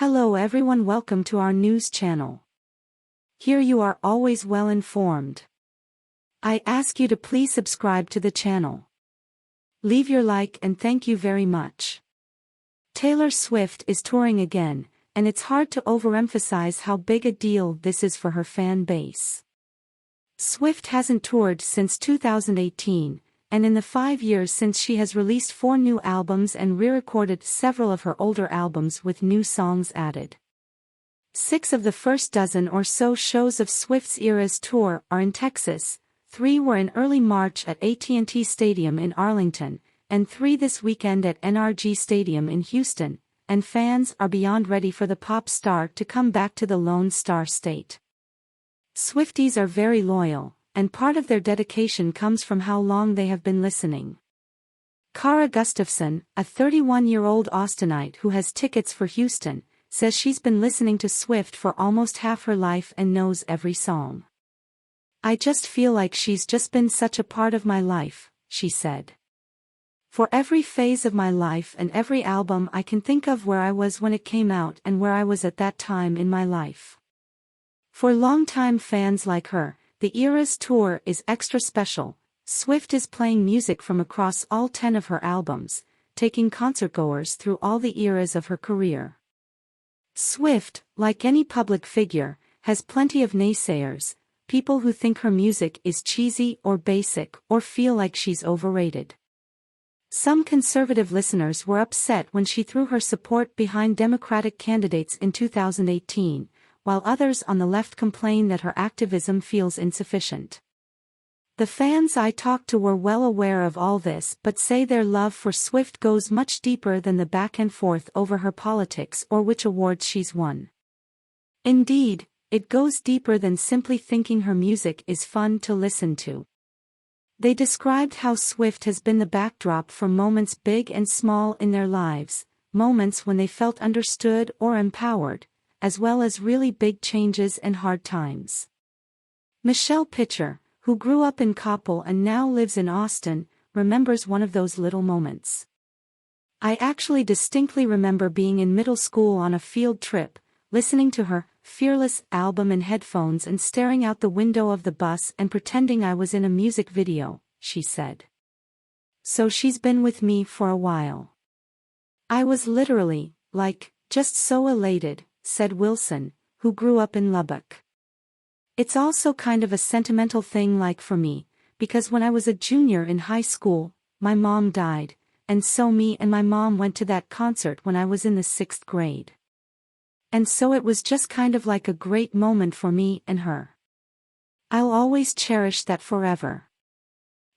Hello everyone, welcome to our news channel. Here you are always well informed. I ask you to please subscribe to the channel. Leave your like and thank you very much. Taylor Swift is touring again, and it's hard to overemphasize how big a deal this is for her fan base. Swift hasn't toured since 2018, and in the 5 years since she has released 4 new albums and re-recorded several of her older albums with new songs added. 6 of the first dozen or so shows of Swift's Eras tour are in Texas, 3 were in early March at AT&T Stadium in Arlington, and 3 this weekend at NRG Stadium in Houston, and fans are beyond ready for the pop star to come back to the Lone Star State. Swifties are very loyal, and part of their dedication comes from how long they have been listening. Cara Gustafson, a 31-year-old Austinite who has tickets for Houston, says she's been listening to Swift for almost half her life and knows every song. "I just feel like she's just been such a part of my life," she said. "For every phase of my life and every album I can think of where I was when it came out and where I was at that time in my life." For longtime fans like her, the Eras tour is extra special. Swift is playing music from across all 10 of her albums, taking concertgoers through all the eras of her career. Swift, like any public figure, has plenty of naysayers, people who think her music is cheesy or basic or feel like she's overrated. Some conservative listeners were upset when she threw her support behind Democratic candidates in 2018, while others on the left complain that her activism feels insufficient. The fans I talked to were well aware of all this but say their love for Swift goes much deeper than the back and forth over her politics or which awards she's won. Indeed, it goes deeper than simply thinking her music is fun to listen to. They described how Swift has been the backdrop for moments big and small in their lives, moments when they felt understood or empowered, as well as really big changes and hard times. Michelle Pitcher, who grew up in Coppell and now lives in Austin, remembers one of those little moments. "I actually distinctly remember being in middle school on a field trip, listening to her Fearless album in headphones and staring out the window of the bus and pretending I was in a music video," she said. "So she's been with me for a while. I was literally, just so elated," said Wilson, who grew up in Lubbock. "It's also kind of a sentimental thing for me, because when I was a junior in high school, my mom died, and so me and my mom went to that concert when I was in the 6th grade. And so it was just kind of like a great moment for me and her. I'll always cherish that forever."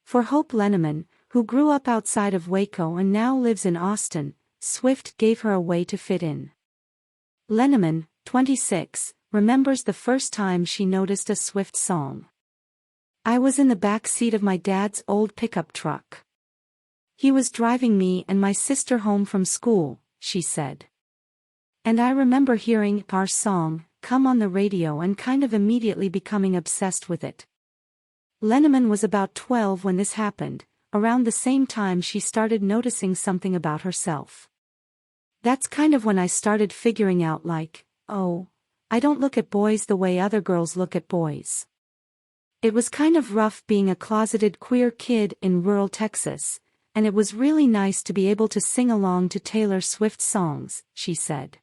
For Hope Lenneman, who grew up outside of Waco and now lives in Austin, Swift gave her a way to fit in. Lenneman, 26, remembers the first time she noticed a Swift song. "I was in the back seat of my dad's old pickup truck. He was driving me and my sister home from school," she said. "And I remember hearing our song come on the radio and kind of immediately becoming obsessed with it." Lenneman was about 12 when this happened, around the same time she started noticing something about herself. "That's kind of when I started figuring out oh, I don't look at boys the way other girls look at boys. It was kind of rough being a closeted queer kid in rural Texas, and it was really nice to be able to sing along to Taylor Swift songs," she said.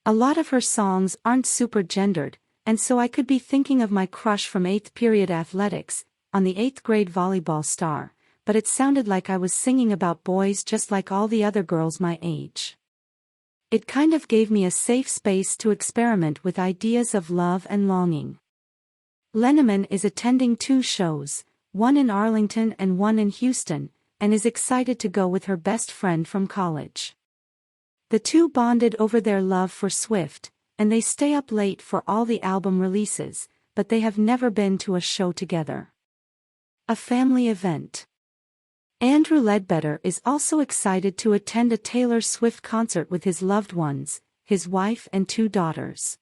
"A lot of her songs aren't super gendered, and so I could be thinking of my crush from 8th period athletics, on the 8th grade volleyball star, but it sounded like I was singing about boys just like all the other girls my age. It kind of gave me a safe space to experiment with ideas of love and longing." Lenneman is attending 2 shows, one in Arlington and one in Houston, and is excited to go with her best friend from college. The two bonded over their love for Swift, and they stay up late for all the album releases, but they have never been to a show together. A family event. Andrew Ledbetter is also excited to attend a Taylor Swift concert with his loved ones, his wife and 2 daughters.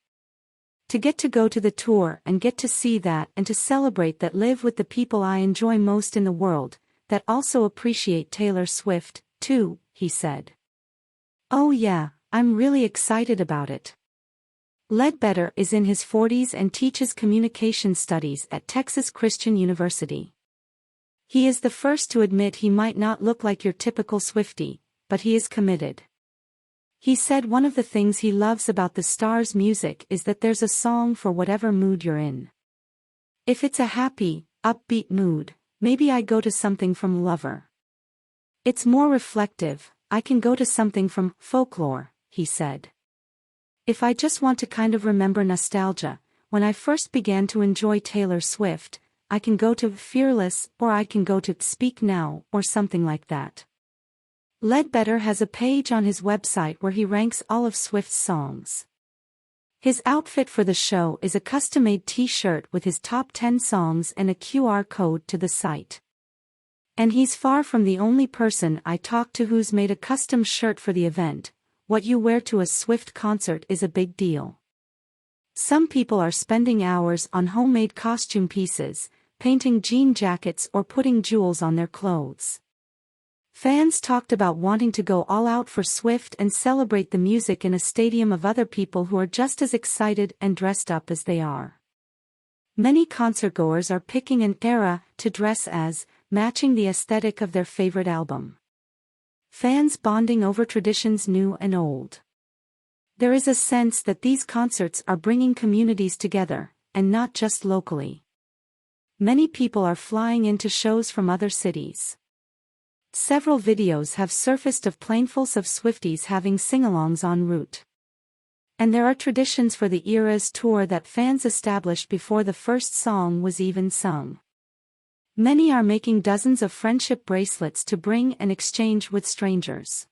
To go to the tour and get to see that and to celebrate that, live with the people I enjoy most in the world, that also appreciate Taylor Swift, too, he said. "Oh yeah, I'm really excited about it. Ledbetter is in his 40s and teaches communication studies at Texas Christian University. He is the first to admit he might not look like your typical Swiftie, but he is committed. He said one of the things he loves about the Stars' music is that there's a song for whatever mood you're in. If it's a happy, upbeat mood, maybe I go to something from Lover. It's more reflective, I can go to something from Folklore, he said. If I just want to kind of remember nostalgia, when I first began to enjoy Taylor Swift, I can go to Fearless or I can go to Speak Now or something like that. Ledbetter has a page on his website where he ranks all of Swift's songs. His outfit for the show is a custom-made t-shirt with his top 10 songs and a QR code to the site. And he's far from the only person I talked to who's made a custom shirt for the event. What you wear to a Swift concert is a big deal. Some people are spending hours on homemade costume pieces, painting jean jackets or putting jewels on their clothes. Fans talked about wanting to go all out for Swift and celebrate the music in a stadium of other people who are just as excited and dressed up as they are. Many concertgoers are picking an era to dress as, matching the aesthetic of their favorite album. Fans bonding over traditions new and old. There is a sense that these concerts are bringing communities together, and not just locally. Many people are flying into shows from other cities. Several videos have surfaced of planefuls of Swifties having sing-alongs en route. And there are traditions for the Eras tour that fans established before the first song was even sung. Many are making dozens of friendship bracelets to bring and exchange with strangers.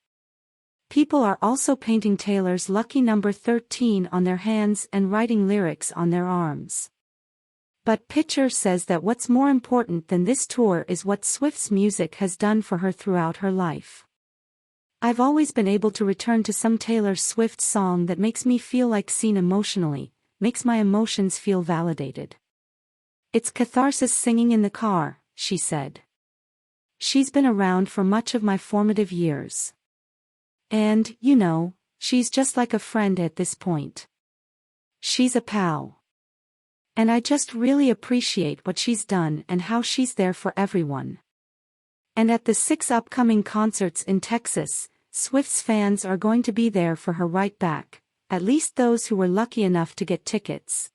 People are also painting Taylor's lucky number 13 on their hands and writing lyrics on their arms. But Pitcher says that what's more important than this tour is what Swift's music has done for her throughout her life. I've always been able to return to some Taylor Swift song that makes me feel like seen emotionally, makes my emotions feel validated. It's catharsis singing in the car, she said. She's been around for much of my formative years. And, you know, she's just like a friend at this point. She's a pal. And I just really appreciate what she's done and how she's there for everyone. And at the 6 upcoming concerts in Texas, Swift's fans are going to be there for her right back, at least those who were lucky enough to get tickets.